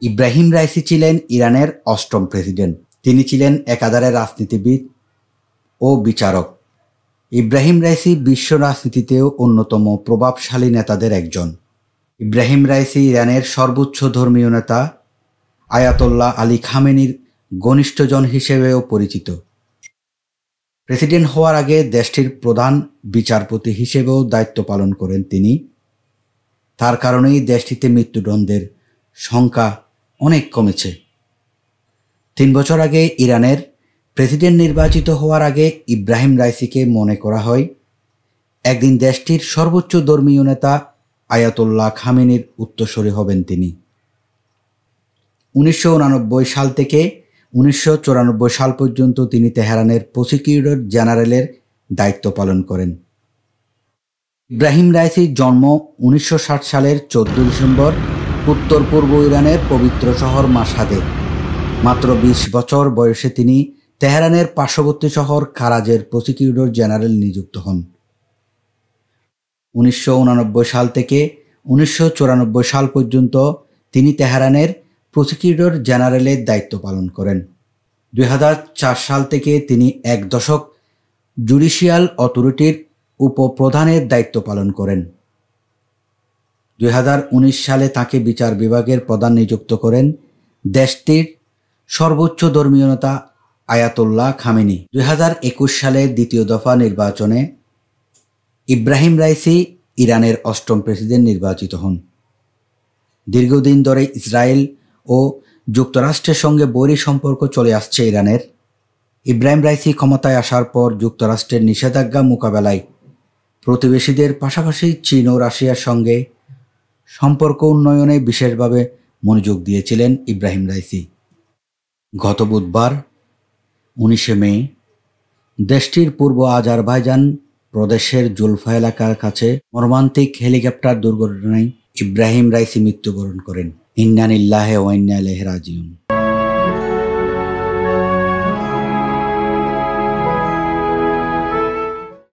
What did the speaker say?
Ebrahim Raisi ছিলেন ইরানের অষ্টম প্রেসিডেন্ট। তিনি ছিলেন একাধারে রাজনীতিবিদ ও বিচারক। ইব্রাহিম রাইসি বিশ্ব রাজনীতিতেও অন্যতম প্রভাবশালী নেতাদের একজন। ইব্রাহিম রাইসি ইরানের সর্বোচ্চ ধর্মীয় নেতা আয়াতোল্লাহ আলী খামেনির ঘনিষ্ঠজন হিসেবেও পরিচিত। প্রেসিডেন্ট হওয়ার আগে দেশটির প্রধান বিচারপতি হিসেবেও দায়িত্ব পালন করেন তিনি। তার কারণেই দেশটিতে মৃত্যুদণ্ডের সংখ্যা অনেক কমেছে। 3 বছর আগে ইরানের প্রেসিডেন্ট নির্বাচিত হওয়ার আগে ইব্রাহিম রাইসিকে মনে করা হয় একদিন দেশটির সর্বোচ্চ ধর্মীয় নেতা আয়াতোল্লাহ খামেনির উত্তরসূরি হবেন তিনি। 1989 সাল থেকে 1994 সাল পর্যন্ত তিনি তেহরানের প্রসিকিউটর জেনারেলের দায়িত্ব পালন করেন। ইব্রাহিম রাইসির জন্ম 1960 সালের 14 ডিসেম্বর উত্তর পূর্ব ইরানের পবিত্র শহর মাশহাদে। মাত্র 20 বছর বয়সে তিনি তেহরানের পার্শ্ববর্তী শহর কারাজের প্রসিকিউটর জেনারেল নিযুক্ত হন। 1989 সাল থেকে 1994 সাল পর্যন্ত তিনি তেহরানের প্রসিকিউটর জেনারেলের দায়িত্ব পালন করেন। 2004 সাল থেকে তিনি 1 দশক জুডিশিয়াল অথরিটির উপপ্রধানের দায়িত্ব পালন করেন। 2019 সালে তাকে বিচার বিভাগের প্রধান নিযুক্ত করেন দেশটির সর্বোচ্চ ধর্মীয় নেতা আয়াতোল্লাহ খামেনি। 2021 সালের দ্বিতীয় দফা নির্বাচনে ইব্রাহিম রাইসি ইরানের অষ্টম প্রেসিডেন্ট নির্বাচিত হন। দীর্ঘদিন ধরে ইসরায়েল ও যুক্তরাষ্ট্রের সঙ্গে বৈরী সম্পর্ক চলে আসছে ইরানের। ইব্রাহিম রাইসি ক্ষমতায় আসার পর যুক্তরাষ্ট্রের নিষেধাজ্ঞা মোকাবেলায় প্রতিবেশীদের পাশাপাশি চীন ও রাশিয়ার সঙ্গে সম্পর্ক উন্নয়নে বিশেষভাবে মনোযোগ দিয়েছিলেন ইব্রাহিম রাইসি। গত বুধবার 19 মে দেশটির পূর্ব আজারবাইজান প্রদেশের জুলফা এলাকার কাছে মর্মান্তিক হেলিকপ্টার দুর্ঘটনায় ইব্রাহিম রাইসি মৃত্যুবরণ করেন। ইন্না লিল্লাহি ওয়া ইন্না ইলাইহি রাজিউন।